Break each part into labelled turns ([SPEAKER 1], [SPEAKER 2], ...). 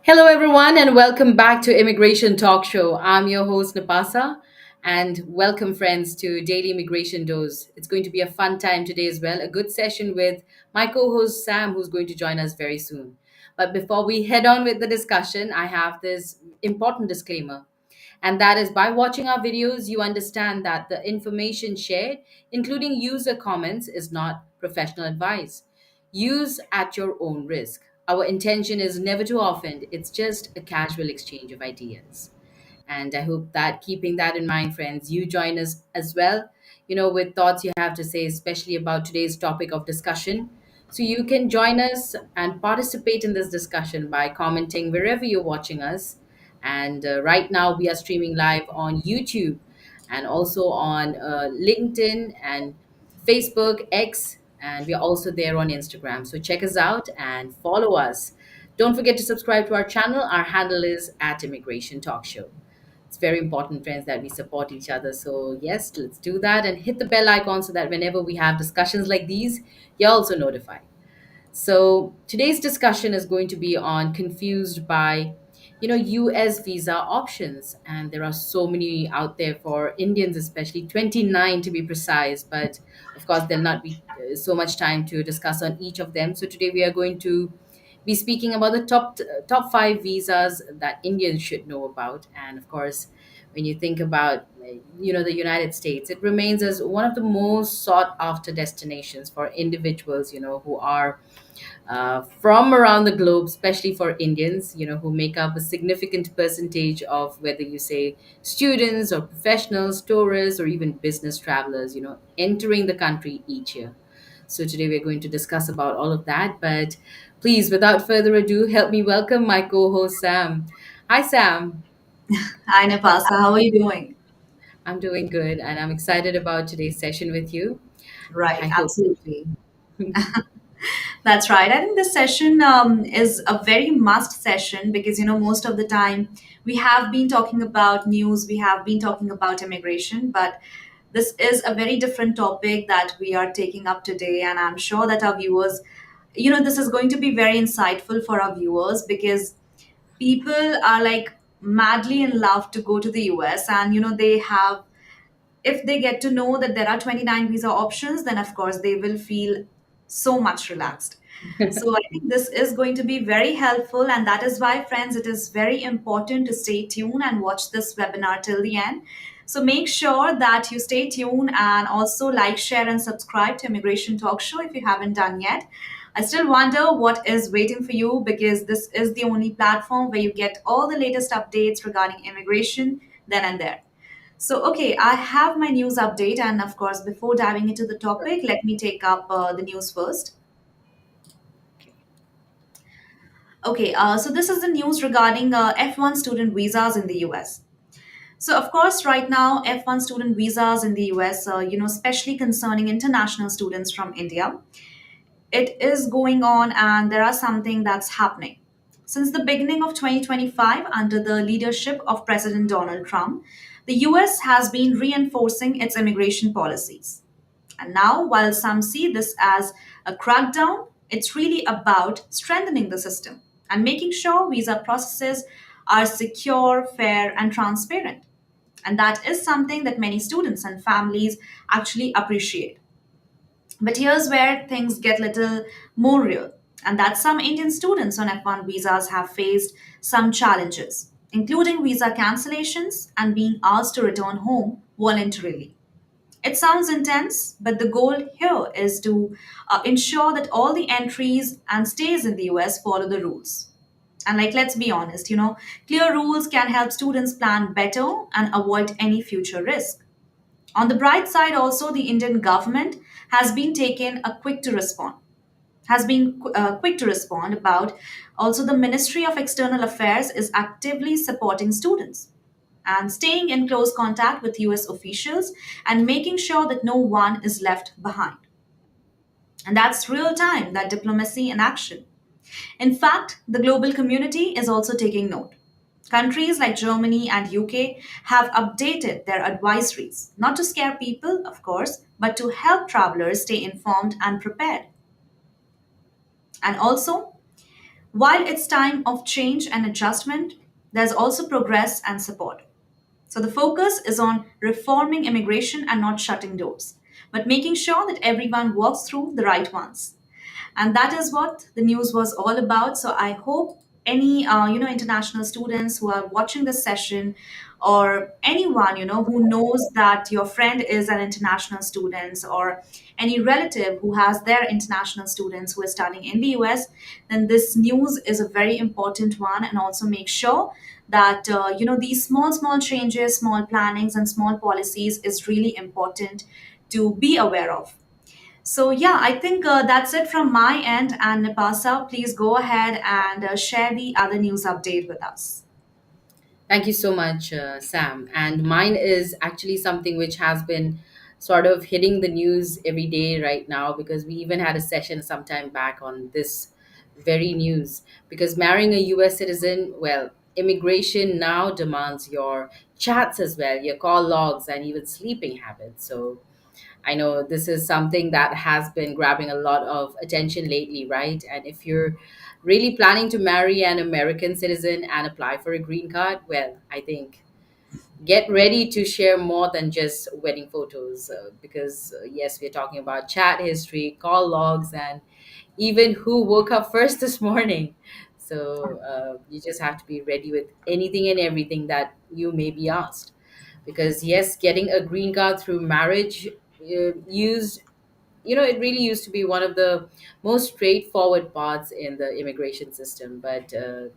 [SPEAKER 1] Hello, everyone, and welcome back to Immigration Talk Show. I'm your host, Napasa, and welcome, friends, to Daily Immigration Dose. It's going to be a fun time today as well, a good session with my co host, Sam, who's going to join us very soon. But before we head on with the discussion, I have this important disclaimer. And that is by watching our videos, you understand that the information shared, including user comments, is not professional advice. Use at your own risk. Our intention is never to offend, it's just a casual exchange of ideas. And I hope that keeping that in mind, friends, you join us as well, with thoughts you have to say, especially about today's topic of discussion. So you can join us and participate in this discussion by commenting wherever you're watching us. And right now, we are streaming live on YouTube and also on LinkedIn and Facebook, X, and we are also there on Instagram. So check us out and follow us. Don't forget to subscribe to our channel. Our handle is at Immigration Talk Show. It's very important, friends, that we support each other. So, yes, let's do that and hit the bell icon so that whenever we have discussions like these, you're also notified. So today's discussion is going to be on confused by, US visa options, and there are so many out there for Indians, especially 29 to be precise. But of course, there'll not be so much time to discuss on each of them. So today we are going to be speaking about the top five visas that Indians should know about, and of course, when you think about the United States, it remains as one of the most sought after destinations for individuals who are from around the globe, especially for Indians, who make up a significant percentage of whether you say students or professionals, tourists, or even business travelers, entering the country each year. So today we're going to discuss about all of that. But please, without further ado, help me welcome my co-host Sam. Hi, Sam.
[SPEAKER 2] Hi, Napasa. How are you doing?
[SPEAKER 1] I'm doing good, and I'm excited about today's session with you.
[SPEAKER 2] Right,
[SPEAKER 1] I hope.
[SPEAKER 2] absolutely. That's right. I think this session is a very must session because, most of the time we have been talking about news, we have been talking about immigration, but this is a very different topic that we are taking up today. And I'm sure that our viewers, this is going to be very insightful for our viewers because people are like madly in love to go to the US, and, they have if they get to know that there are 29 visa options, then of course they will feel so much relaxed. So I think this is going to be very helpful, and that is why, friends, it is very important to stay tuned and watch this webinar till the end. So make sure that you stay tuned and also like, share, and subscribe to Immigration Talk Show if you haven't done yet. I still wonder what is waiting for you because this is the only platform where you get all the latest updates regarding immigration then and there. So, okay, I have my news update. And of course, before diving into the topic, let me take up the news first. Okay, so this is the news regarding F1 student visas in the US. So, of course, right now, F1 student visas in the US, especially concerning international students from India, it is going on and there are something that's happening. Since the beginning of 2025, under the leadership of President Donald Trump, the US has been reinforcing its immigration policies. And now, while some see this as a crackdown, it's really about strengthening the system and making sure visa processes are secure, fair, and transparent. And that is something that many students and families actually appreciate. But here's where things get little more real, and that some Indian students on F1 visas have faced some challenges, including visa cancellations and being asked to return home voluntarily. It sounds intense, but the goal here is to ensure that all the entries and stays in the US follow the rules. And like, let's be honest, clear rules can help students plan better and avoid any future risk. On the bright side, also, the Indian government has been taken a quick to respond. Has been quick to respond about also the Ministry of External Affairs is actively supporting students and staying in close contact with US officials and making sure that no one is left behind. And that's real time, that diplomacy in action. In fact, the global community is also taking note. Countries like Germany and UK have updated their advisories, not to scare people, of course, but to help travelers stay informed and prepared. And also, While it's time of change and adjustment, there's also progress and support. So the focus is on reforming immigration and not shutting doors, but making sure that everyone walks through the right ones. And that is what the news was all about. So I hope any international students who are watching this session, or anyone who knows that your friend is an international student, or any relative who has their international students who are studying in the US, then this news is a very important one. And also make sure that these small changes, small plannings, and small policies is really important to be aware of. So, yeah, I think that's it from my end. And Napasa, please go ahead and share the other news update with us.
[SPEAKER 1] Thank you so much, Sam. And mine is actually something which has been sort of hitting the news every day right now, because we even had a session some time back on this very news. Because marrying a US citizen, well, immigration now demands your chats as well, your call logs, and even sleeping habits. So I know this is something that has been grabbing a lot of attention lately, right? And if you're really planning to marry an American citizen and apply for a green card, well, I think get ready to share more than just wedding photos, because yes, we're talking about chat history, call logs, and even who woke up first this morning. So you just have to be ready with anything and everything that you may be asked, because yes, getting a green card through marriage used it really used to be one of the most straightforward parts in the immigration system. But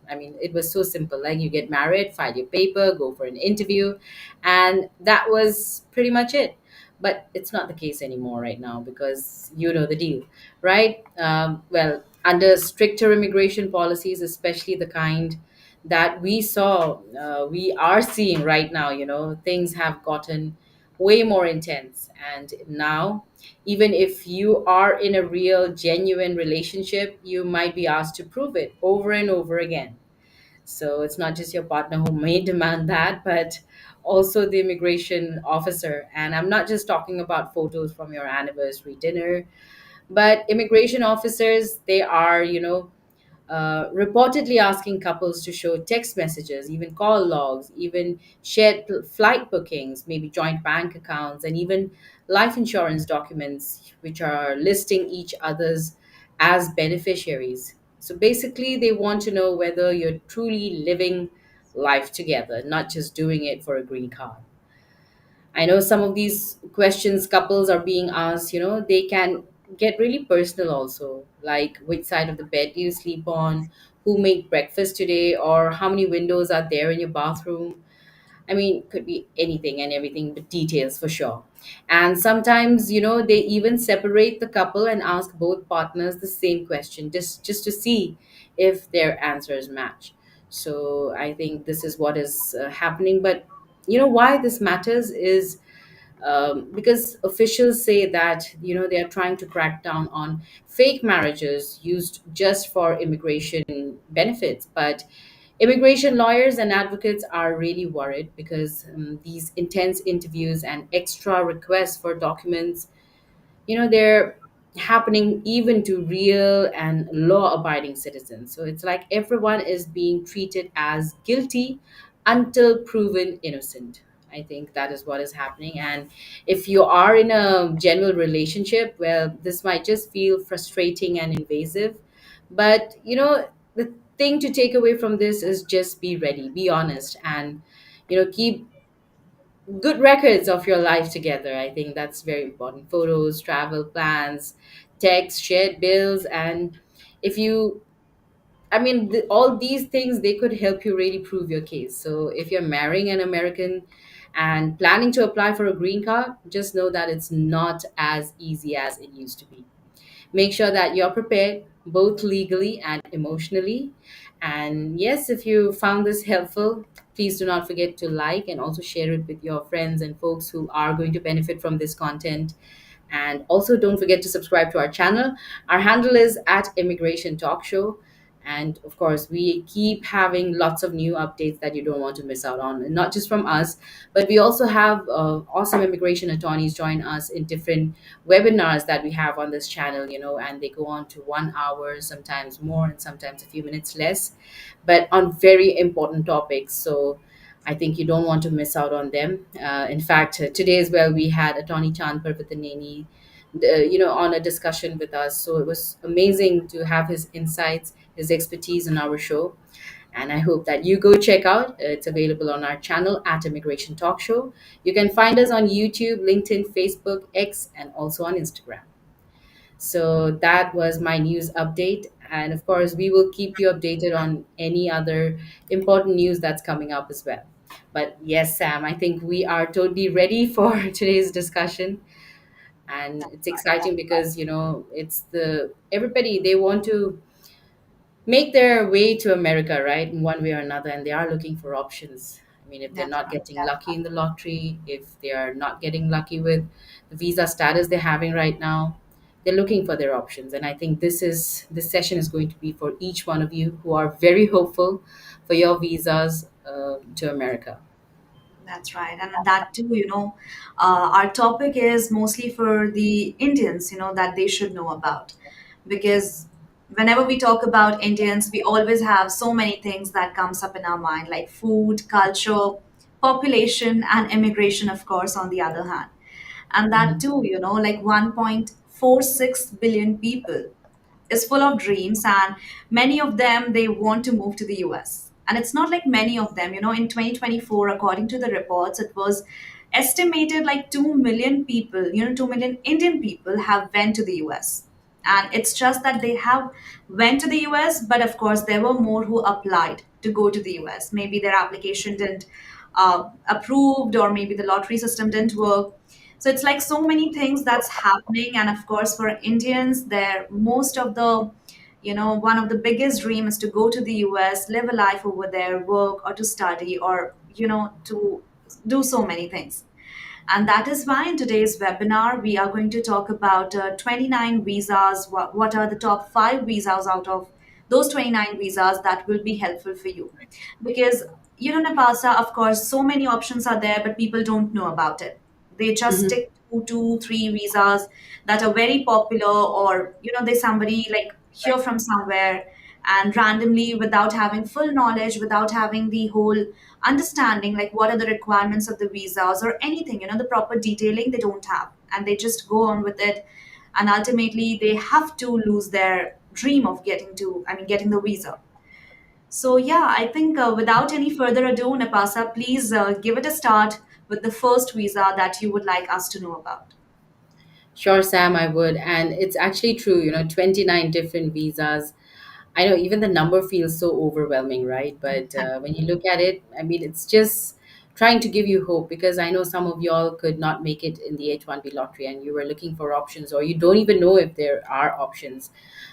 [SPEAKER 1] I mean, it was so simple. Like, you get married, file your paper, go for an interview, and that was pretty much it. But it's not the case anymore right now, because you know the deal, right? Well, under stricter immigration policies, especially the kind that we are seeing right now, things have gotten way more intense. And now, even if you are in a real, genuine relationship, you might be asked to prove it over and over again. So it's not just your partner who may demand that, but also the immigration officer. And I'm not just talking about photos from your anniversary dinner, but immigration officers, they are, reportedly asking couples to show text messages, even call logs, even shared flight bookings, maybe joint bank accounts, and even life insurance documents, which are listing each other's as beneficiaries. So basically, they want to know whether you're truly living life together, not just doing it for a green card. I know some of these questions couples are being asked, they can get really personal also, like which side of the bed do you sleep on, who made breakfast today, or how many windows are there in your bathroom. I mean, could be anything and everything, but details for sure. And sometimes, they even separate the couple and ask both partners the same question, just to see if their answers match. So I think this is what is happening. But why this matters is because officials say that they are trying to crack down on fake marriages used just for immigration benefits. But immigration lawyers and advocates are really worried, because these intense interviews and extra requests for documents, they're happening even to real and law abiding citizens. So it's like everyone is being treated as guilty until proven innocent. I think that is what is happening. And if you are in a general relationship, well, this might just feel frustrating and invasive. But the thing to take away from this is just be ready, be honest, and keep good records of your life together. I think that's very important. Photos, travel plans, texts, shared bills, and if you, I mean, all these things, they could help you really prove your case. So if you're marrying an American and planning to apply for a green card, just know that it's not as easy as it used to be. Make sure that you're prepared both legally and emotionally. And yes, if you found this helpful, please do not forget to like and also share it with your friends and folks who are going to benefit from this content. And also, don't forget to subscribe to our channel. Our handle is at Immigration Talk Show. And of course, we keep having lots of new updates that you don't want to miss out on, and not just from us, but we also have awesome immigration attorneys join us in different webinars that we have on this channel, and they go on to 1 hour, sometimes more, and sometimes a few minutes less, but on very important topics. So I think you don't want to miss out on them. In fact, today as well, we had Attorney Chan Parvataneni, on a discussion with us. So it was amazing to have his insights, his expertise on our show. And I hope that you go check out. It's available on our channel at Immigration Talk Show. You can find us on YouTube, LinkedIn, Facebook, X, and also on Instagram. So that was my news update. And of course, we will keep you updated on any other important news that's coming up as well. But yes, Sam, I think we are totally ready for today's discussion. And it's exciting because, it's the everybody, they want to make their way to America, right, in one way or another, and they are looking for options. I mean, if they're
[SPEAKER 2] That's
[SPEAKER 1] not
[SPEAKER 2] right.
[SPEAKER 1] getting lucky in the lottery, if they are not getting lucky with the visa status they're having right now, they're looking for their options. And I think this session is going to be for each one of you who are very hopeful for your visas to America.
[SPEAKER 2] That's right. And that too, our topic is mostly for the Indians, that they should know about. Because whenever we talk about Indians, we always have so many things that comes up in our mind, like food, culture, population, and immigration, of course, on the other hand. And that
[SPEAKER 1] Mhm.
[SPEAKER 2] too, like 1.46 billion people is full of dreams, and many of them they want to move to the US. And it's not like many of them, in 2024, according to the reports, it was estimated like 2 million people, 2 million Indian people have went to the US. And it's just that they have went to the US, but of course there were more who applied to go to the US. Maybe their application didn't approved, or maybe the lottery system didn't work. So it's like so many things that's happening. And of course for Indians, they're most of the, one of the biggest dream is to go to the US, live a life over there, work, or to study, or to do so many things. And that is why in today's webinar, we are going to talk about 29 visas. What are the top five visas out of those 29 visas that will be helpful for you? Because, Napasa, of course, so many options are there, but people don't know about it. They just
[SPEAKER 1] Mhm.
[SPEAKER 2] stick to two, three visas that are very popular, or, they somebody like hear from somewhere, and randomly, without having full knowledge, without having the whole understanding, like what are the requirements of the visas or anything, the proper detailing they don't have, and they just go on with it. And ultimately they have to lose their dream of getting the visa. So yeah, I think without any further ado, Napasa, please give it a start with the first visa that you would like us to know about.
[SPEAKER 1] Sure, Sam, I would. And it's actually true, 29 different visas. I know even the number feels so overwhelming, right? But when you look at it, I mean, it's just trying to give you hope, because I know some of y'all could not make it in the H-1B lottery and you were looking for options, or you don't even know if there are options.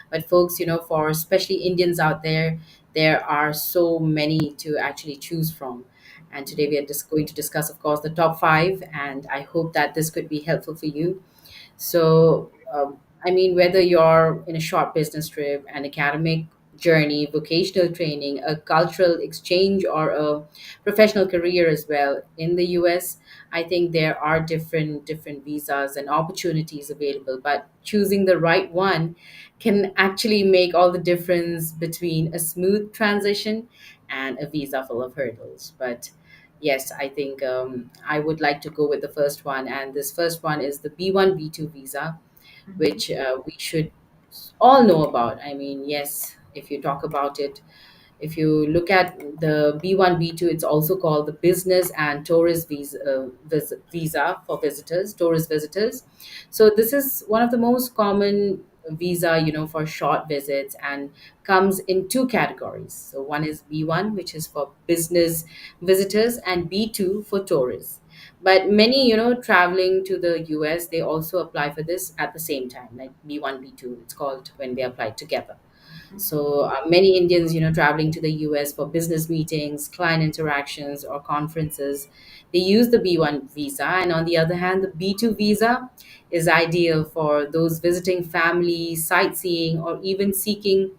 [SPEAKER 1] But folks, for especially Indians out there, there are so many to actually choose from. And today we are just going to discuss, of course, the top five. And I hope that this could be helpful for you. So, I mean, whether you're in a short business trip, an academic journey, vocational training, a cultural exchange, or a professional career as well in the US, I think there are different visas and opportunities available. But choosing the right one can actually make all the difference between a smooth transition and a visa full of hurdles. But yes, I think I would like to go with the first one. And this first one is the B1, B2 visa,
[SPEAKER 2] Mhm.
[SPEAKER 1] which we should all know about. I mean, yes, if you talk about it, if you look at the B1, B2, it's also called the business and tourist visa for visitors, tourist visitors. So this is one of the most common visa, for short visits, and comes in two categories. So one is B1, which is for business visitors, and B2 for tourists. But many, traveling to the US, they also apply for this at the same time, like B1, B2, it's called when they apply together. So many Indians, traveling to the US for business meetings, client interactions, or conferences, they use the B1 visa. And on the other hand, the B2 visa is ideal for those visiting family, sightseeing, or even seeking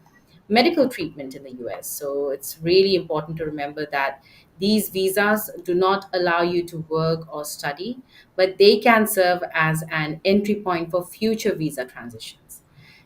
[SPEAKER 1] medical treatment in the US. So it's really important to remember that these visas do not allow you to work or study, but they can serve as an entry point for future visa transitions.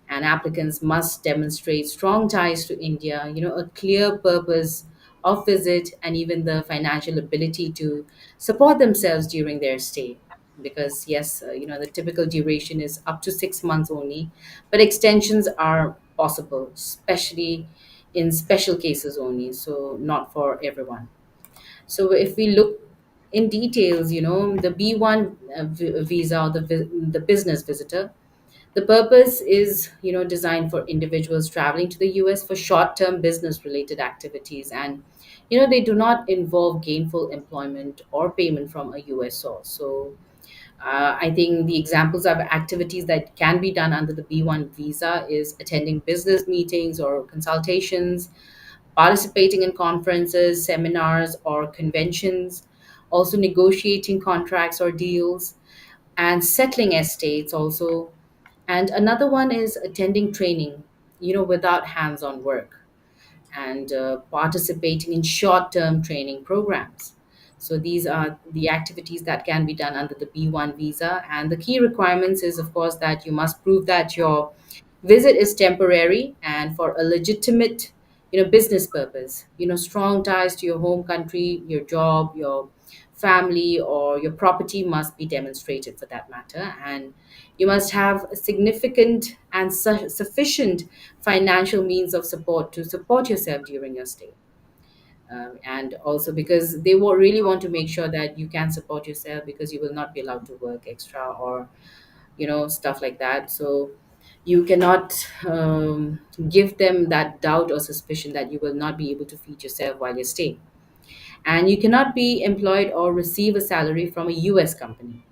[SPEAKER 1] And applicants must demonstrate strong ties to India, a clear purpose of visit, and even the financial ability to support themselves during their stay. Because yes, the typical duration is up to 6 months only, but extensions are possible, especially in special cases only, so not for everyone. So if we look in details, the B1 visa, or the business visitor, the purpose is, designed for individuals traveling to the US for short-term business-related activities, and they do not involve gainful employment or payment from a US source. So I think the examples of activities that can be done under the B1 visa is attending business meetings or consultations, participating in conferences, seminars, or conventions, also negotiating contracts or deals, and settling estates also. And another one is attending training, without hands on work, and participating in short term training programs. So these are the activities that can be done under the B1 visa. And the key requirements is, of course, that you must prove that your visit is temporary and for a legitimate, business purpose. Strong ties to your home country, your job, your family, or your property must be demonstrated for that matter. And you must have a significant and sufficient financial means of support to support yourself during your stay. And also because they will really want to make sure that you can support yourself, because you will not be allowed to work extra or stuff like that. So you cannot give them that doubt or suspicion that you will not be able to feed yourself while you're staying. And you cannot be employed or receive a salary from a US company.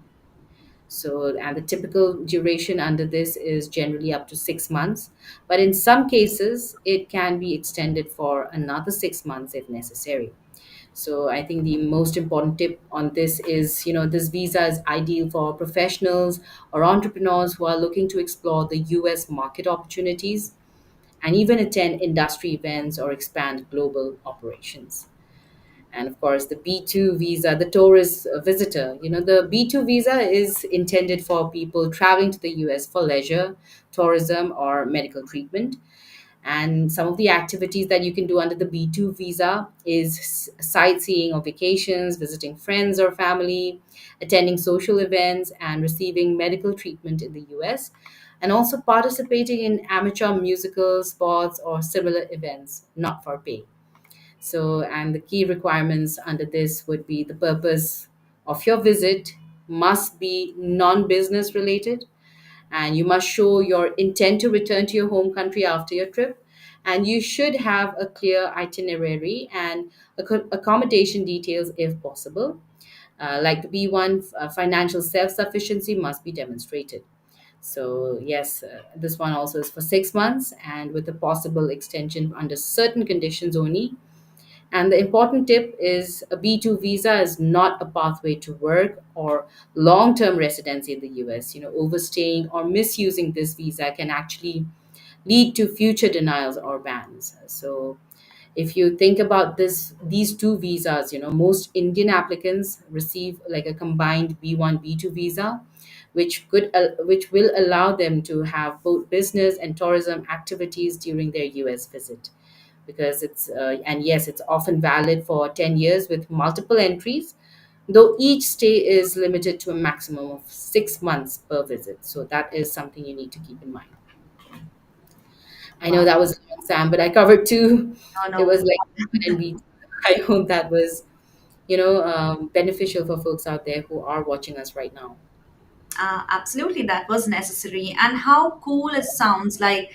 [SPEAKER 1] So, and the typical duration under this is generally up to 6 months, but in some cases, it can be extended for another 6 months if necessary. So, I think the most important tip on this is, this visa is ideal for professionals or entrepreneurs who are looking to explore the US market opportunities and even attend industry events or expand global operations. And of course, the B2 visa, the tourist visitor, the B2 visa is intended for people traveling to the US for leisure, tourism, or medical treatment. And some of the activities that you can do under the B2 visa is sightseeing or vacations, visiting friends or family, attending social events, and receiving medical treatment in the US, and also participating in amateur musical, sports, or similar events, not for pay. So, and the key requirements under this would be the purpose of your visit must be non business related, and you must show your intent to return to your home country after your trip. And you should have a clear itinerary and accommodation details if possible. Like the B1, financial self sufficiency must be demonstrated. So, yes, this one also is for 6 months and with a possible extension under certain conditions only. And the important tip is a B2 visa is not a pathway to work or long term residency in the US. Overstaying or misusing this visa can actually lead to future denials or bans. So, if you think about these two visas, most Indian applicants receive like a combined B1, B2 visa, which will allow them to have both business and tourism activities during their US visit, because it's and yes, it's often valid for 10 years with multiple entries, though each stay is limited to a maximum of 6 months per visit. So that is something you need to keep in mind. I know
[SPEAKER 2] Wow.
[SPEAKER 1] that was a long, Sam, but I covered two.
[SPEAKER 2] No,
[SPEAKER 1] It was
[SPEAKER 2] no.
[SPEAKER 1] like and B. I hope that was beneficial for folks out there who are watching us right now.
[SPEAKER 2] Absolutely, that was necessary. And how cool it sounds like,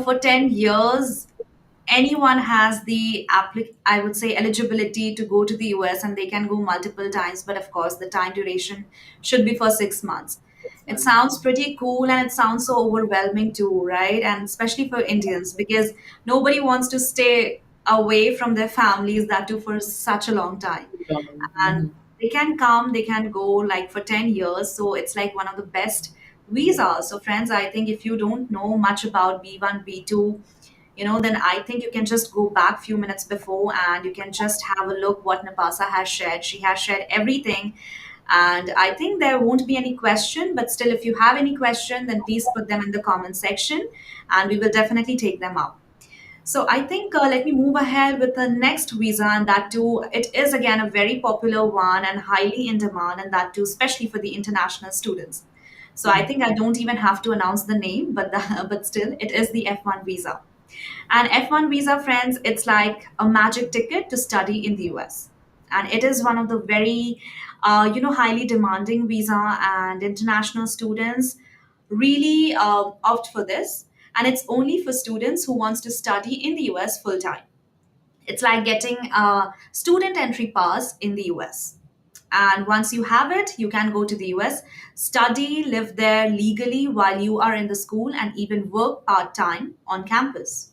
[SPEAKER 2] for 10 years, anyone has the I would say eligibility to go to the US, and they can go multiple times. But of course, the time duration should be for 6 months.
[SPEAKER 1] Six
[SPEAKER 2] It
[SPEAKER 1] months.
[SPEAKER 2] sounds pretty cool and it sounds so overwhelming too, right? And especially for Indians, because nobody wants to stay away from their families, that too for such a long time. And
[SPEAKER 1] Mhm.
[SPEAKER 2] they can come, they can go like for 10 years, so it's like one of the best visas. So friends, I think if you don't know much about B1, B2, then I think you can just go back few minutes before and you can just have a look what Napasa has shared. She has shared everything, and I think there won't be any question, but still, if you have any question, then please put them in the comment section and we will definitely take them up. So I think let me move ahead with the next visa, and that too, it is again a very popular one and highly in demand, and that too, especially for the international students. So I think I don't even have to announce the name, but but still, it is the F1 visa. And F1 visa, friends, it's like a magic ticket to study in the US. And it is one of the very, highly demanding visa, and international students really opt for this. And it's only for students who wants to study in the US full time. It's like getting a student entry pass in the US. And once you have it, you can go to the US, study, live there legally while you are in the school, and even work part time on campus.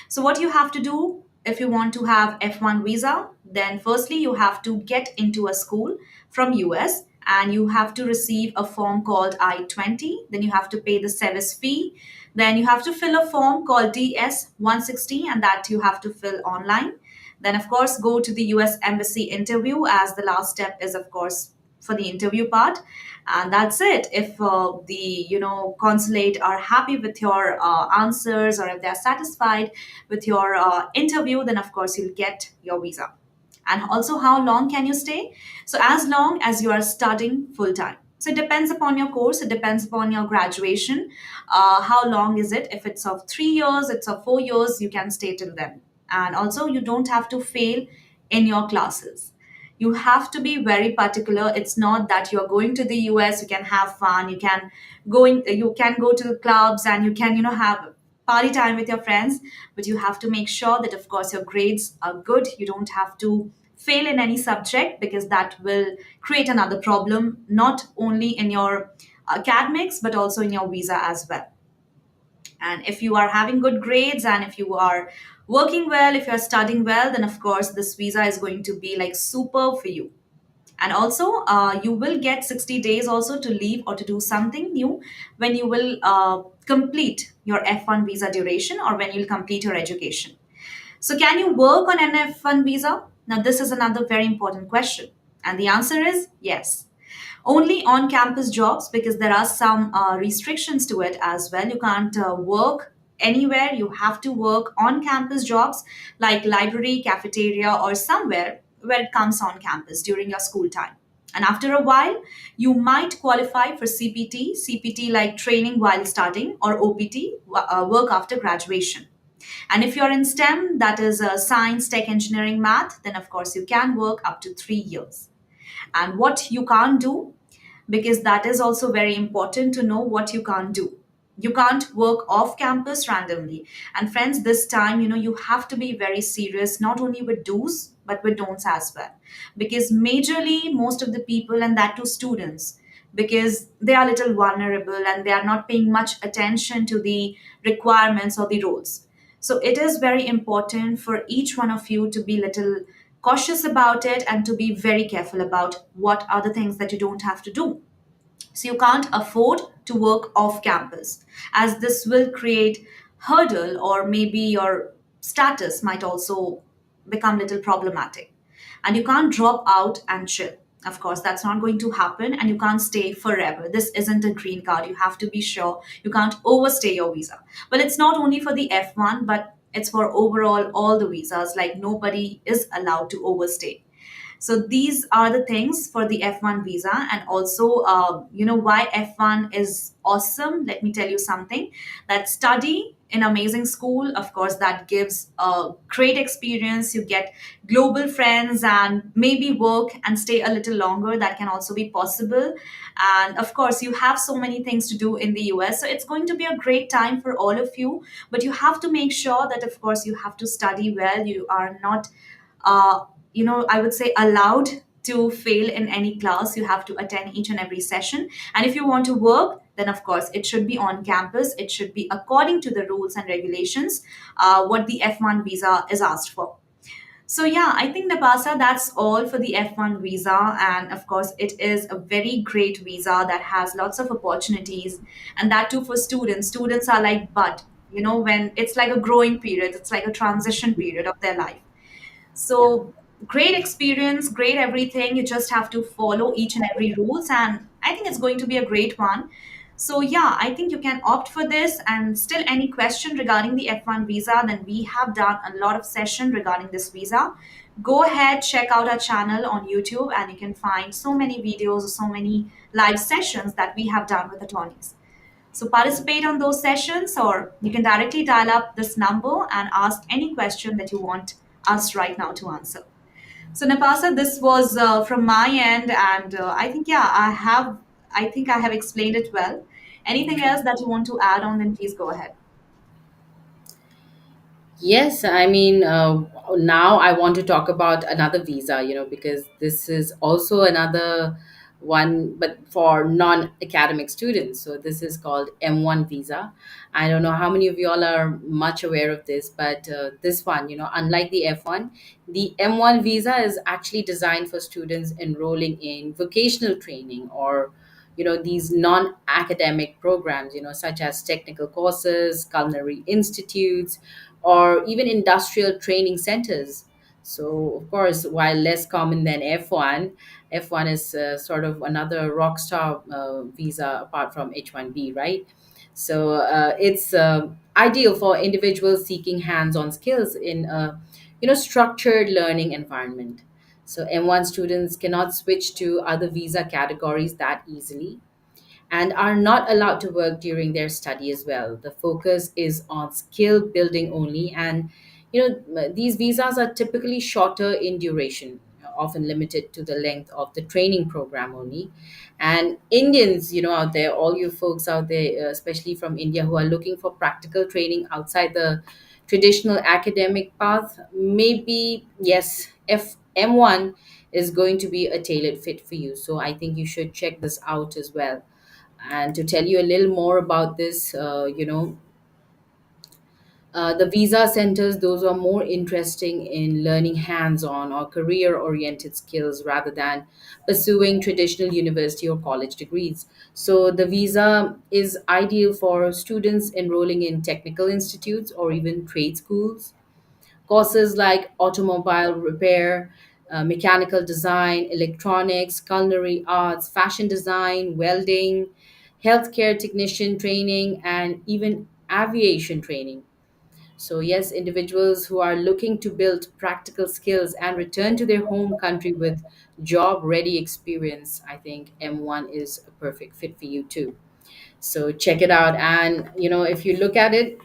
[SPEAKER 2] So, what you have to do if you want to have F1 visa, then firstly, you have to get into a school from US and you have to receive a form called I-20. Then you have to pay the service fee. Then you have to fill a form called DS 160, and that you have to fill online. Then, of course, go to the US Embassy interview, as the last step is, of course, for the interview part. And that's it. If the consulate are happy with your answers, or if they're satisfied with your interview, then of course you'll get your visa. And also, how long can you stay? So as long as you are studying full time. So it depends upon your course, it depends upon your graduation. How long is it? If it's of 3 years, it's of 4 years, you can stay till then. And also, you don't have to fail in your classes. You have to be very particular. It's not that you're going to the US, you can have fun, you can go to the clubs, and you can have party time with your friends, but you have to make sure that of course your grades are good. You don't have to fail in any subject, because that will create another problem, not only in your academics but also in your visa as well. And if you are having good grades, and if you are working well, if you're studying well, then of course this visa is going to be like super for you. And also, you will get 60 days also to leave or to do something new when you will complete your F1 visa duration, or when you'll complete your education. So, can you work on an F1 visa? Now, this is another very important question. And the answer is yes. Only on campus jobs, because there are some restrictions to it as well. You can't work anywhere. You have to work on campus jobs like library, cafeteria, or somewhere where it comes on campus during your school time. And after a while, you might qualify for CPT like training while studying, or OPT, work after graduation. And if you're in STEM, that is science, tech, engineering, math, then of course you can work up to 3 years. And what you can't do, because that is also very important to know what you can't do. You can't work off campus randomly. And friends, this time, you have to be very serious, not only with do's, but with don'ts as well. Because majorly, most of the people, and that too students, because they are little vulnerable and they are not paying much attention to the requirements or the rules. So it is very important for each one of you to be little cautious about it, and to be very careful about what are the things that you don't have to do. So you can't afford to work off campus, as this will create hurdle, or maybe your status might also become little problematic. And you can't drop out and chill. Of course, that's not going to happen, and you can't stay forever. This isn't a green card. You have to be sure you can't overstay your visa. But it's not only for the F1, but it's for overall all the visas. Like, nobody is allowed to overstay. So these are the things for the F1 visa. And also, why F1 is awesome. Let me tell you something. That study in amazing school, of course, that gives a great experience. You get global friends, and maybe work and stay a little longer. That can also be possible. And of course, you have so many things to do in the US. So it's going to be a great time for all of you. But you have to make sure that, of course, you have to study well. You are not uh, I would say, allowed to fail in any class. You have to attend each and every session. And if you want to work, then of course it should be on campus. It should be according to the rules and regulations, what the F1 visa is asked for. So yeah, I think, Nabasa, that's all for the F1 visa. And of course, it is a very great visa that has lots of opportunities, and that too for students. Students are like bud. when it's like a growing period, it's like a transition period of their life.
[SPEAKER 1] Yeah.
[SPEAKER 2] So great experience, great everything. You just have to follow each and every rules, and I think it's going to be a great one. So yeah, I think you can opt for this. And still, any question regarding the F1 visa? Then we have done a lot of session regarding this visa. Go ahead, check out our channel on YouTube, and you can find so many videos, so many live sessions that we have done with attorneys. So participate on those sessions, or you can directly dial up this number and ask any question that you want us right now to answer. So Napasa, this was from my end, and I think yeah, I think I have explained it well. Anything else that you want to add on? Then please go ahead.
[SPEAKER 1] Yes, I mean, now I want to talk about another visa, because this is also another one, but for non academic students. So, this is called M1 visa. I don't know how many of you all are much aware of this, but this one, unlike the F1, the M1 visa is actually designed for students enrolling in vocational training or these non-academic programs, such as technical courses, culinary institutes, or even industrial training centers. So, of course, while less common than F1, F1 is sort of another rock star visa apart from H1B, right? So, it's ideal for individuals seeking hands-on skills in a structured learning environment. So, M1 students cannot switch to other visa categories that easily and are not allowed to work during their study as well. The focus is on skill building only, and these visas are typically shorter in duration, often limited to the length of the training program only. And Indians, out there, all you folks out there, especially from India, who are looking for practical training outside the traditional academic path, maybe yes, if M1 is going to be a tailored fit for you. So I think you should check this out as well. And to tell you a little more about this, the visa centers, those are more interesting in learning hands on or career oriented skills rather than pursuing traditional university or college degrees. So, the visa is ideal for students enrolling in technical institutes or even trade schools. Courses like automobile repair, mechanical design, electronics, culinary arts, fashion design, welding, healthcare technician training, and even aviation training. So, yes, individuals who are looking to build practical skills and return to their home country with job ready experience, I think M1 is a perfect fit for you too. So check it out. And, if you look at it,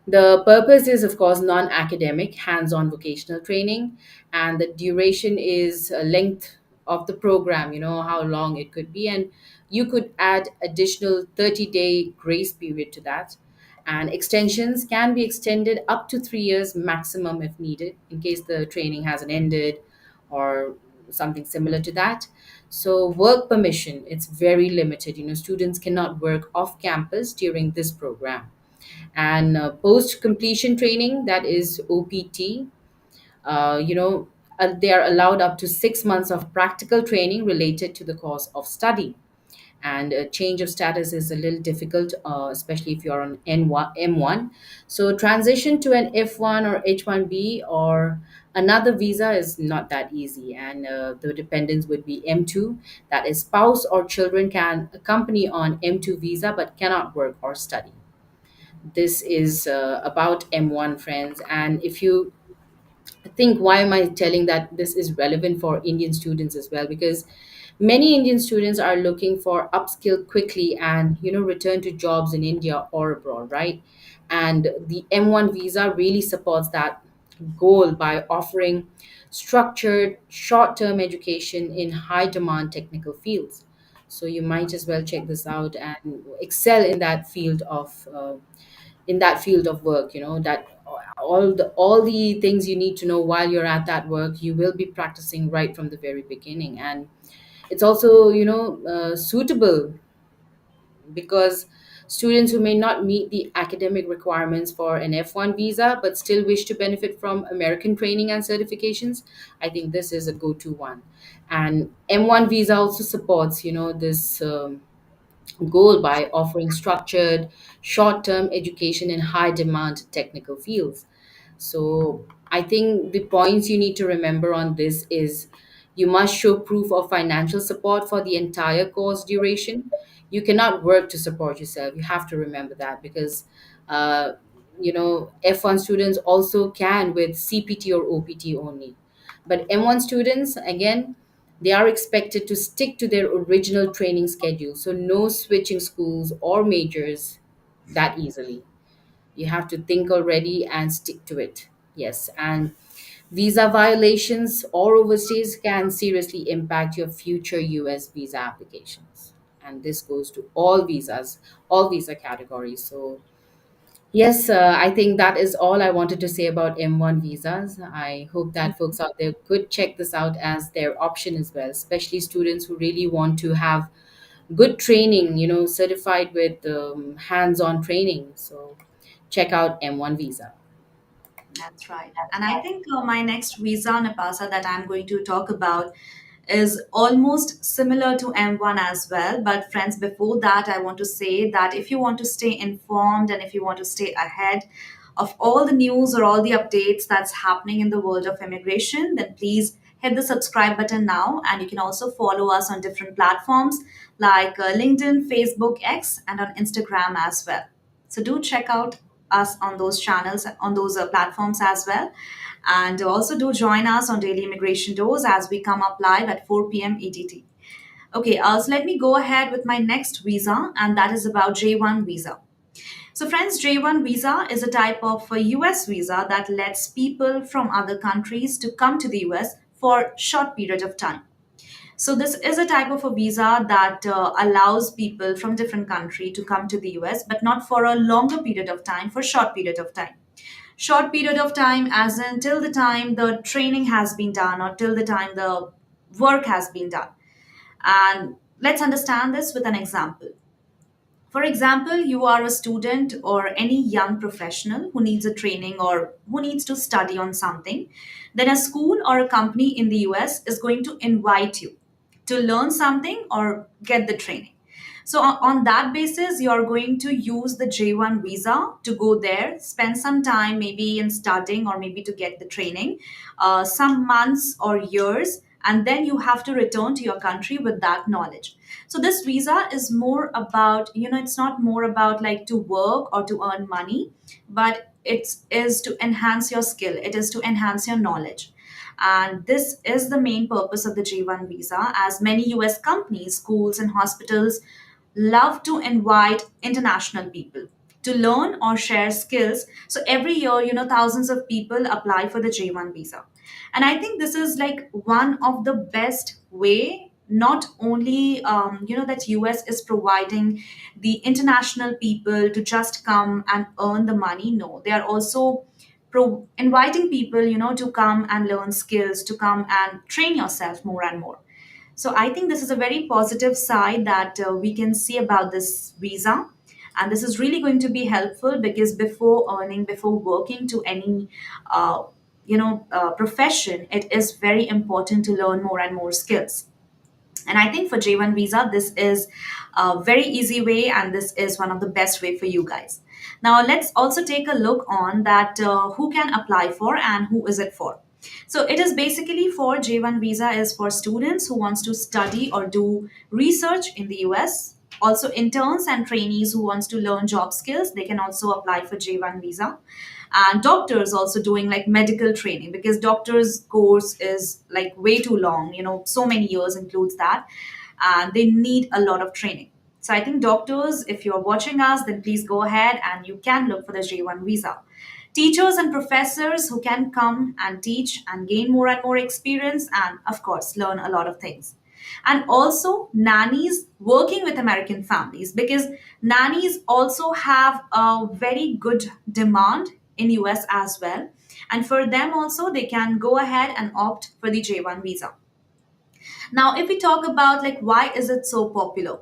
[SPEAKER 1] the purpose is, of course, non academic, hands on vocational training. And the duration is a length of the program, how long it could be. And you could add additional 30-day grace period to that. And extensions can be extended up to 3 years maximum if needed, in case the training hasn't ended or something similar to that. So work permission, it's very limited. Students cannot work off campus during this program. And post completion training, that is OPT, they are allowed up to 6 months of practical training related to the course of study. And a change of status is a little difficult, especially if you're on N1, M1. So transition to an F1 or H1B or another visa is not that easy. And the dependents would be M2, that is spouse or children can accompany on M2 visa but cannot work or study. This is about M1, friends. And if you think, why am I telling that this is relevant for Indian students as well? Because many Indian students are looking for upskill quickly and return to jobs in India or abroad, right? And the M1 visa really supports that goal by offering structured short-term education in high demand technical fields. So you might as well check this out and excel in that field of work, that all the things you need to know while you're at that work, you will be practicing right from the very beginning. And it's also suitable because students who may not meet the academic requirements for an F1 visa but still wish to benefit from American training and certifications, I think this is a go-to one. And M1 visa also supports this goal by offering structured, short term education in high demand technical fields. So I think the points you need to remember on this is you must show proof of financial support for the entire course duration. You cannot work to support yourself. You have to remember that because, uh, F1 students also can with CPT or OPT only. But M1 students, again, they are expected to stick to their original training schedule. So no switching schools or majors that easily. You have to think already and stick to it. Yes. And visa violations or overstays can seriously impact your future US visa applications. And this goes to all visas, all visa categories. So, yes, I think that is all I wanted to say about M1 visas. I hope that folks out there could check this out as their option as well, especially students who really want to have good training, certified with hands on training. So, check out M1 visa.
[SPEAKER 2] That's right. And I think my next visa, Napasa, that I'm going to talk about is almost similar to M1 as well. But, friends, before that, I want to say that if you want to stay informed and if you want to stay ahead of all the news or all the updates that's happening in the world of immigration, then please hit the subscribe button now. And you can also follow us on different platforms like LinkedIn, Facebook, X, and on Instagram as well. So do check out us on those channels, on those platforms as well. And also do join us on Daily Immigration Doors as we come up live at 4 p.m. EDT. Okay, so let me go ahead with my next visa, and that is about J1 visa. So, friends, J1 visa is a type of a US visa that lets people from other countries to come to the US for short period of time. So this is a type of a visa that allows people from different country to come to the US, but not for a longer period of time, for short period of time. Short period of time as in till the time the training has been done or till the time the work has been done. And let's understand this with an example. For example, you are a student or any young professional who needs a training or who needs to study on something. Then a school or a company in the US is going to invite you to learn something or get the training. So, on that basis, you are going to use the J1 visa to go there, spend some time maybe in studying or maybe to get the training, some months or years, and then you have to return to your country with that knowledge. So this visa is more about, it's not more about like to work or to earn money, but it is to enhance your skill, it is to enhance your knowledge. And this is the main purpose of the J1 visa, as many US companies, schools, and hospitals love to invite international people to learn or share skills. So every year, thousands of people apply for the J1 visa. And I think this is like one of the best way, not only that US is providing the international people to just come and earn the money. No, they are also inviting people, to come and learn skills, to come and train yourself more and more. So I think this is a very positive side that we can see about this visa. And this is really going to be helpful because before earning, before working to any, profession, it is very important to learn more and more skills. And I think for J1 visa, this is a very easy way, and this is one of the best way for you guys. Now, let's also take a look on that who can apply for and who is it for. So it is basically for J1 visa is for students who wants to study or do research in the US. Also interns and trainees who wants to learn job skills, they can also apply for J1 visa. And doctors also doing like medical training because doctors course is like way too long, so many years includes that, and they need a lot of training. So I think doctors, if you're watching us, then please go ahead and you can look for the J1 visa. Teachers and professors who can come and teach and gain more and more experience and of course learn a lot of things. And also nannies working with American families because nannies also have a very good demand in US as well. And for them also they can go ahead and opt for the J1 visa. Now, if we talk about like why is it so popular,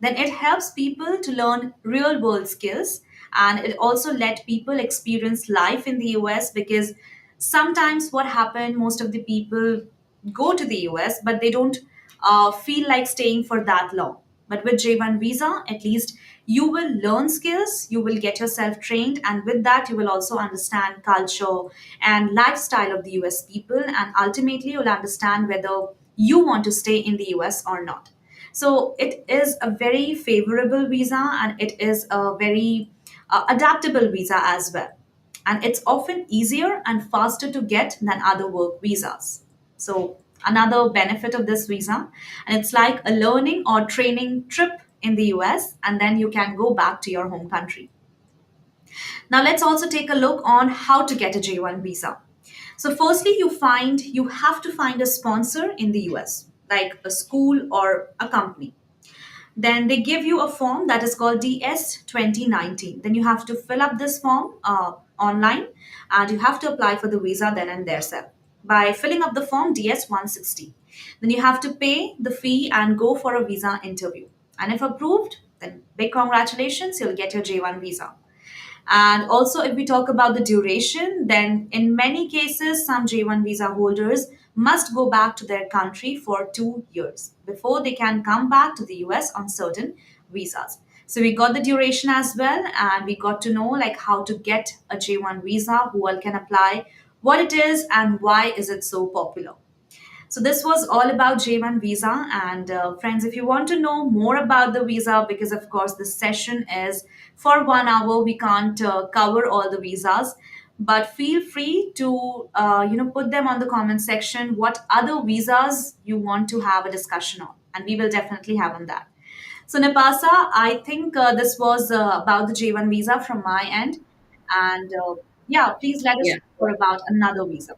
[SPEAKER 2] then it helps people to learn real world skills, and it also let people experience life in the US because sometimes what happened, most of the people go to the US but they don't feel like staying for that long. But with J1 visa, at least you will learn skills, you will get yourself trained, and with that, you will also understand culture and lifestyle of the US people, and ultimately, you'll understand whether you want to stay in the US or not. So, it is a very favorable visa and it is a very adaptable visa as well. And it's often easier and faster to get than other work visas. So, another benefit of this visa, and it's like a learning or training trip in the US, and then you can go back to your home country. Now, let's also take a look on how to get a J1 visa. So, firstly, you have to find a sponsor in the US, like a school or a company. Then they give you a form that is called DS 2019. Then you have to fill up this form online, and you have to apply for the visa then and there self by filling up the form DS 160. Then you have to pay the fee and go for a visa interview. And if approved, then big congratulations, you'll get your J1 visa. And also, if we talk about the duration, then in many cases, some J1 visa holders must go back to their country for 2 years before they can come back to the US on certain visas. So we got the duration as well, and we got to know like how to get a J1 visa, who all can apply, what it is, and why is it so popular. So this was all about J1 visa. And friends, if you want to know more about the visa, because of course this session is for 1 hour, we can't cover all the visas. But feel free to put them on the comment section. What other visas you want to have a discussion on, and we will definitely have on that. So Nepasa, I think this was about the J1 visa from my end, and yeah, please let us
[SPEAKER 1] Yeah.
[SPEAKER 2] know more about another visa.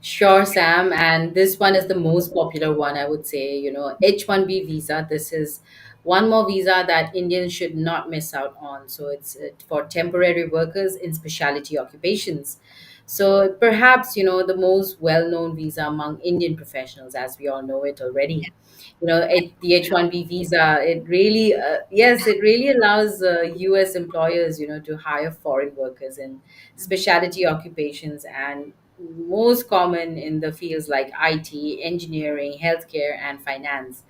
[SPEAKER 1] Sure, Sam. And this one is the most popular one, I would say. H-1B visa. This is one more visa that Indians should not miss out on. So it's for temporary workers in specialty occupations. So perhaps, the most well-known visa among Indian professionals, as we all know it already. The H-1B visa, it really, yes, it really allows US employers, to hire foreign workers in specialty occupations, and most common in the fields like IT, engineering, healthcare, and finance.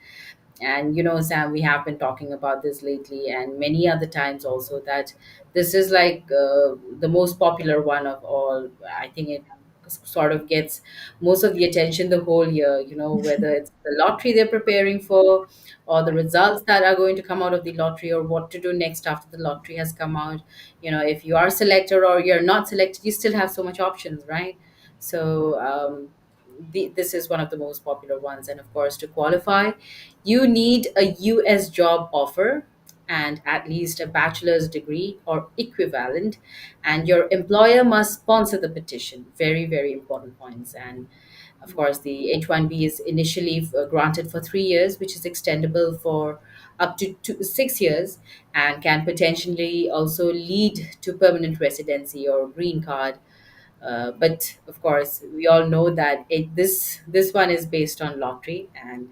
[SPEAKER 1] And Sam, we have been talking about this lately, and many other times also, that this is like the most popular one of all. I think it sort of gets most of the attention the whole year, whether it's the lottery they're preparing for, or the results that are going to come out of the lottery, or what to do next after the lottery has come out. If you are selected or you're not selected, you still have so much options, right? So this is one of the most popular ones. And of course, to qualify, you need a US job offer and at least a bachelor's degree or equivalent, and your employer must sponsor the petition. Very, very important points. And of course, the H-1B is initially granted for 3 years, which is extendable for up to 6 years, and can potentially also lead to permanent residency or green card. But of course, we all know that this one is based on lottery, and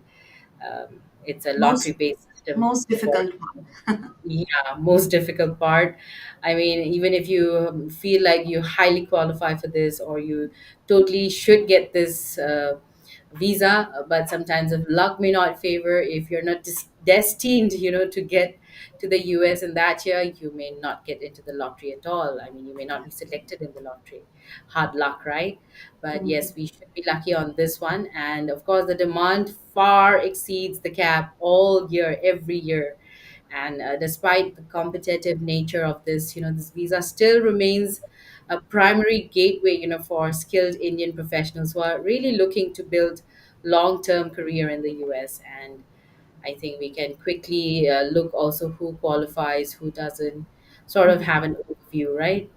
[SPEAKER 1] it's a lottery
[SPEAKER 2] Most
[SPEAKER 1] based system
[SPEAKER 2] most
[SPEAKER 1] for,
[SPEAKER 2] difficult one.
[SPEAKER 1] yeah, most difficult part. I mean, even if you feel like you highly qualify for this, or you totally should get this visa, but sometimes if luck may not favor, if you're not destined, to get to the US in that year, you may not get into the lottery at all. I mean, you may not be selected in the lottery. Hard luck, right? But yes, we should be lucky on this one. And of course, the demand far exceeds the cap all year, every year. And despite the competitive nature of this, this visa still remains a primary gateway, for skilled Indian professionals who are really looking to build long-term career in the US. And I think we can quickly look also who qualifies, who doesn't, sort of have an overview, right?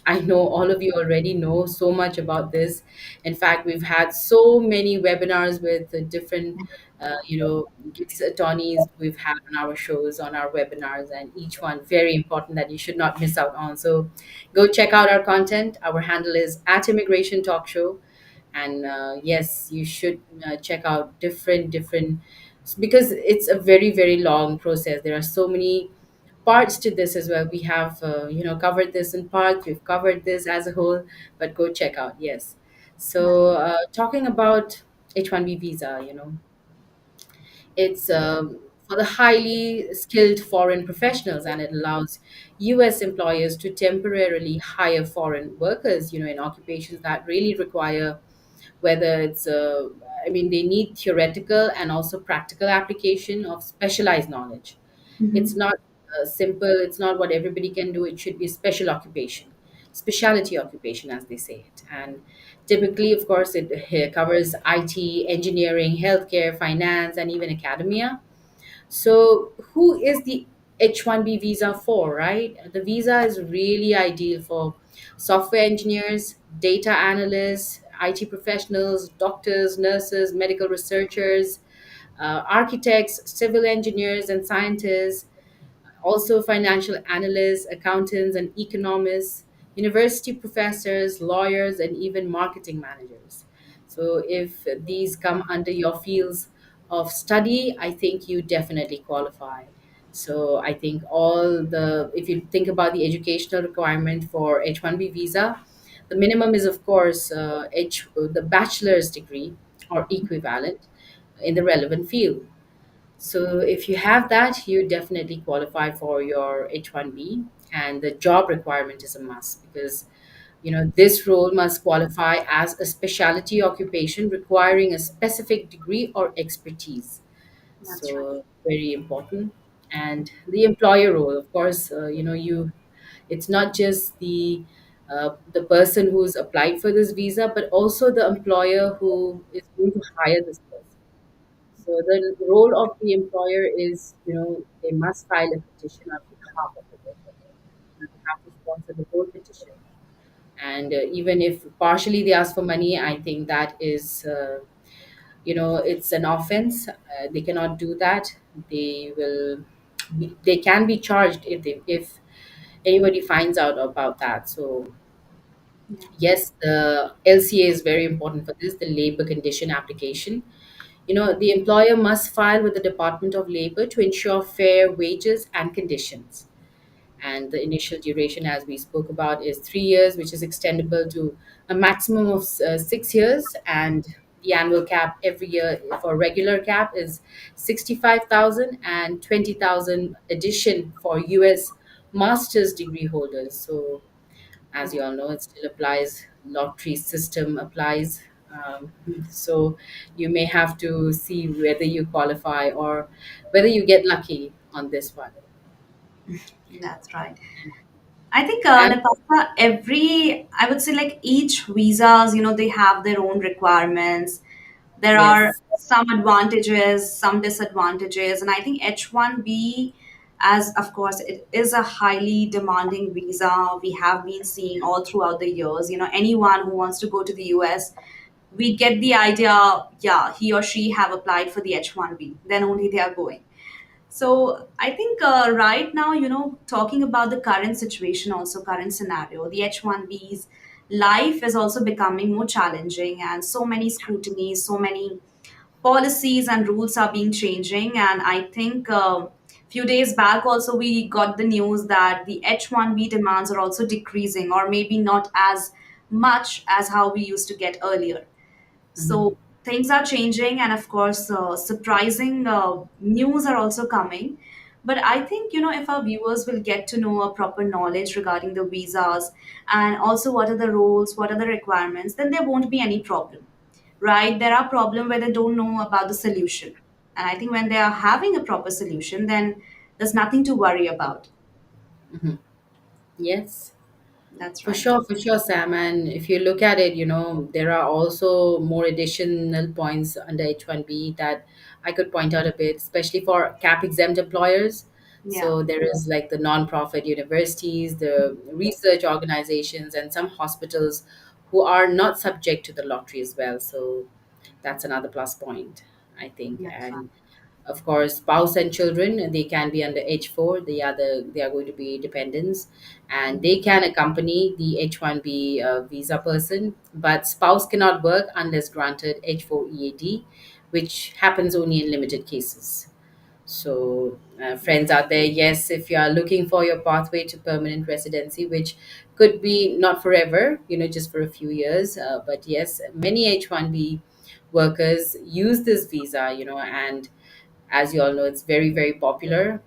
[SPEAKER 1] I know all of you already know so much about this. In fact, we've had so many webinars with different, guest attorneys we've had on our shows, on our webinars, and each one very important that you should not miss out on. So go check out our content. Our handle is at Immigration Talk Show. And yes, you should check out different, because it's a very, very long process. There are so many parts to this as well. We have covered this in parts, we've covered this as a whole, but go check out. Yes. So talking about H-1B visa, it's for the highly skilled foreign professionals, and it allows US employers to temporarily hire foreign workers, in occupations that really require, whether it's I mean, they need theoretical and also practical application of specialized knowledge. It's
[SPEAKER 2] Mhm.
[SPEAKER 1] not simple, it's not what everybody can do. It should be a special occupation, specialty occupation, as they say it. And typically, of course, it covers IT, engineering, healthcare, finance, and even academia. So, who is the H-1B visa for, right? The visa is really ideal for software engineers, data analysts, IT professionals, doctors, nurses, medical researchers, architects, civil engineers, and scientists, also financial analysts, accountants, and economists, university professors, lawyers, and even marketing managers. So, if these come under your fields of study, I think you definitely qualify. So, I think if you think about the educational requirement for H-1B visa, the minimum is, of course, the bachelor's degree or equivalent in the relevant field. So if you have that, you definitely qualify for your H-1B, and the job requirement is a must because this role must qualify as a specialty occupation requiring a specific degree or expertise.
[SPEAKER 2] That's right.
[SPEAKER 1] So very important. And the employer role, of course, it's not just the person who's applied for this visa, but also the employer who is going to hire this person. So the role of the employer is, they must file a petition on behalf of the worker. They have to sponsor the whole petition. And even if partially they ask for money, I think that is, it's an offense. They cannot do that. They can be charged if anybody finds out about that. So
[SPEAKER 2] Yeah.
[SPEAKER 1] yes, the LCA is very important for this, the labor condition application. The employer must file with the Department of Labor to ensure fair wages and conditions. And the initial duration, as we spoke about, is 3 years, which is extendable to a maximum of 6 years. And the annual cap every year for regular cap is 65,000 and 20,000 addition for US master's degree holders. So as you all know, it still applies. Lottery system applies. Um, so you may have to see whether you qualify or whether you get lucky on this one.
[SPEAKER 2] That's right. I think
[SPEAKER 1] And
[SPEAKER 2] Nepal, I would say like each visas, they have their own requirements. There are
[SPEAKER 1] yes.
[SPEAKER 2] some advantages, some disadvantages, and I think H1B, as of course, it is a highly demanding visa. We have been seeing all throughout the years. Anyone who wants to go to the US, we get the idea, yeah, he or she have applied for the H1B. Then only they are going. So I think right now, talking about the current situation, also current scenario, the H1B's life is also becoming more challenging, and so many scrutinies, so many policies and rules are being changing. And I think few days back also we got the news that the H1B demands are also decreasing, or maybe not as much as how we used to get earlier.
[SPEAKER 1] Mhm.
[SPEAKER 2] So things are changing, and of course, surprising news are also coming. But I think, if our viewers will get to know a proper knowledge regarding the visas and also what are the rules, what are the requirements, then there won't be any problem, right? There are problems where they don't know about the solution. And I think when they are having a proper solution, then there's nothing to worry about.
[SPEAKER 1] Mhm. Yes.
[SPEAKER 2] That's right.
[SPEAKER 1] For sure, Sam. And if you look at it, there are also more additional points under H-1B that I could point out a bit, especially for cap exempt employers.
[SPEAKER 2] Yeah.
[SPEAKER 1] So there is like the non-profit universities, the research organizations, and some hospitals who are not subject to the lottery as well. So that's another plus point, I think.
[SPEAKER 2] That's right.
[SPEAKER 1] And of course, spouse and children, they can be under H4. They are going to be dependents, and they can accompany the H-1B visa person. But spouse cannot work unless granted H-4 EAD, which happens only in limited cases. So, friends out there, yes, if you are looking for your pathway to permanent residency, which could be not forever, just for a few years, but yes, many H-1B workers use this visa, and As you all know, it's very, very popular,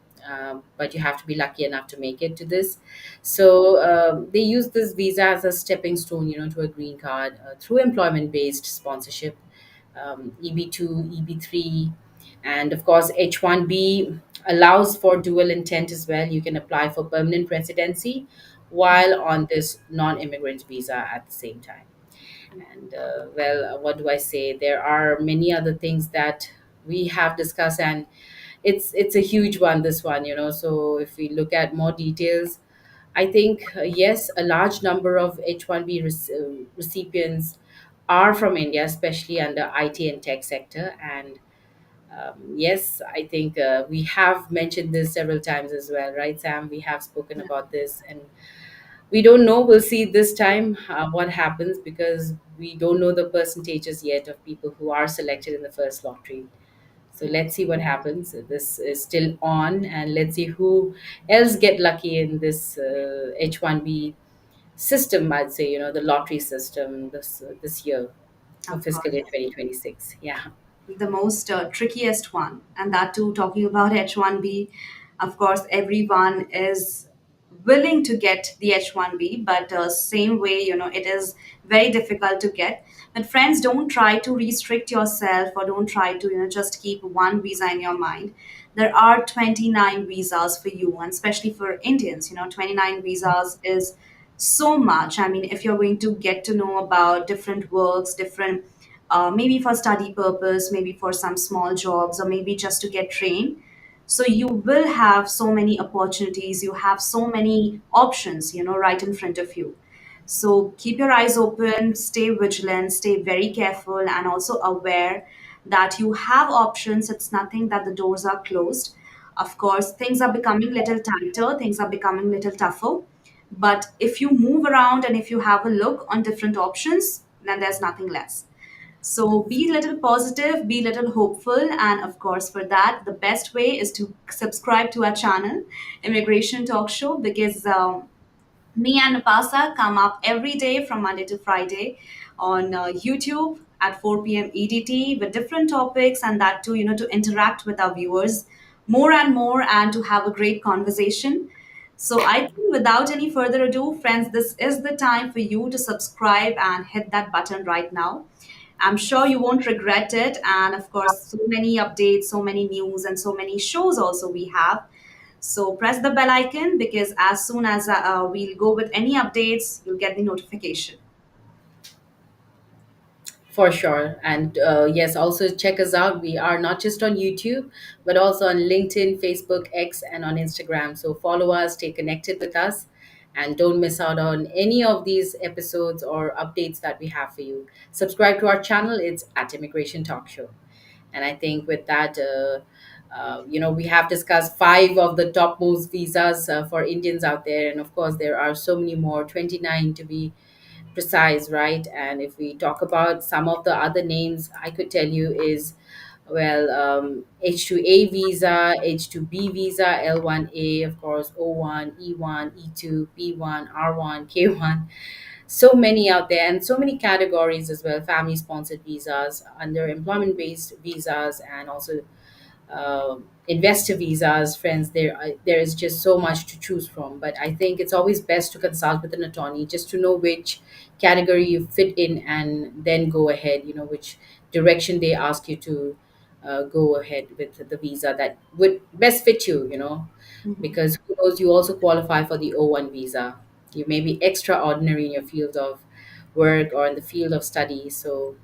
[SPEAKER 1] but you have to be lucky enough to make it to this. So they use this visa as a stepping stone, to a green card through employment based sponsorship, EB2, EB3, and of course, H1B allows for dual intent as well. You can apply for permanent residency while on this non immigrant visa at the same time. And well, what do I say? There are many other things that we have discussed, and it's a huge one. This one, So if we look at more details, I think yes, a large number of H1B recipients are from India, especially under IT and tech sector. And yes, I think we have mentioned this several times as well, right, Sam? We have spoken about this, and we don't know. We'll see this time what happens, because we don't know the percentages yet of people who are selected in the first lottery. So let's see what happens. This is still on, and let's see who else get lucky in this H1B system. I'd say, the lottery system this year for
[SPEAKER 2] Of
[SPEAKER 1] fiscal
[SPEAKER 2] course.
[SPEAKER 1] year 2026. Yeah.
[SPEAKER 2] The most trickiest one, and that too, talking about H1B. Of course, everyone is willing to get the H1B, but same way, it is very difficult to get. But friends, don't try to restrict yourself, or don't try to, just keep one visa in your mind. There are 29 visas for you, and especially for Indians, 29 visas is so much. I mean, if you're going to get to know about different works, different maybe for study purpose, maybe for some small jobs, or maybe just to get trained. So you will have so many opportunities, you have so many options, right in front of you. So keep your eyes open, stay vigilant, stay very careful, and also aware that you have options. It's nothing that the doors are closed. Of course, things are becoming little tighter, things are becoming little tougher. But if you move around and if you have a look on different options, then there's nothing less. So be a little positive, be a little hopeful, and of course, for that, the best way is to subscribe to our channel, Immigration Talk Show, because me and Napasa come up every day from Monday to Friday on YouTube at 4 p.m. EDT with different topics, and that too, to interact with our viewers more and more and to have a great conversation. So I think without any further ado, friends, this is the time for you to subscribe and hit that button right now. I'm sure you won't regret it. And of course, so many updates, so many news, and so many shows also we have. So press the bell icon, because as soon as we'll go with any updates, you'll get the notification.
[SPEAKER 1] For sure. And yes, also check us out. We are not just on YouTube, but also on LinkedIn, Facebook, X, and on Instagram. So follow us, stay connected with us, and don't miss out on any of these episodes or updates that we have for you. Subscribe to our channel. It's at Immigration Talk Show. And I think with that, we have discussed five of the topmost visas for Indians out there. And of course, there are so many more, 29 to be precise, right? And if we talk about some of the other names, I could tell you is, well, H2A visa, H2B visa, L1A, of course, O1, E1, E2, P1, R1, K1. So many out there, and so many categories as well: family sponsored visas, under employment based visas, and also investor visas. Friends, there is just so much to choose from, but I think it's always best to consult with an attorney just to know which category you fit in, and then go ahead, which direction they ask you to go ahead with the visa that would best fit you,
[SPEAKER 2] Mhm.
[SPEAKER 1] because who knows, you also qualify for the O1 visa. You may be extraordinary in your field of work or in the field of study, so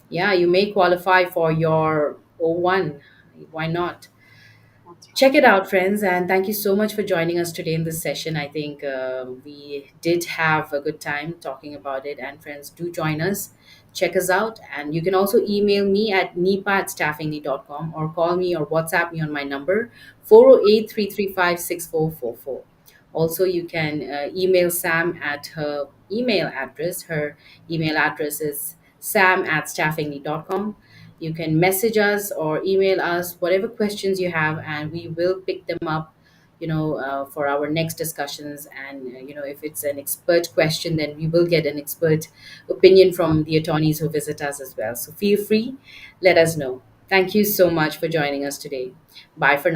[SPEAKER 1] yeah, you may qualify for your O1. Why not?
[SPEAKER 2] That's right.
[SPEAKER 1] Check it out, friends, and thank you so much for joining us today in this session. I think we did have a good time talking about it, and friends, do join us. Check us out, and you can also email me at nipa@staffingly.com, or call me or WhatsApp me on my number 408-335-6444. Also, you can email Sam at her email address. Her email address is sam@staffingly.com. You can message us or email us whatever questions you have, and we will pick them up, for our next discussions. And if it's an expert question, then we will get an expert opinion from the attorneys who visit us as well. So feel free, let us know. Thank you so much for joining us today. Bye for now.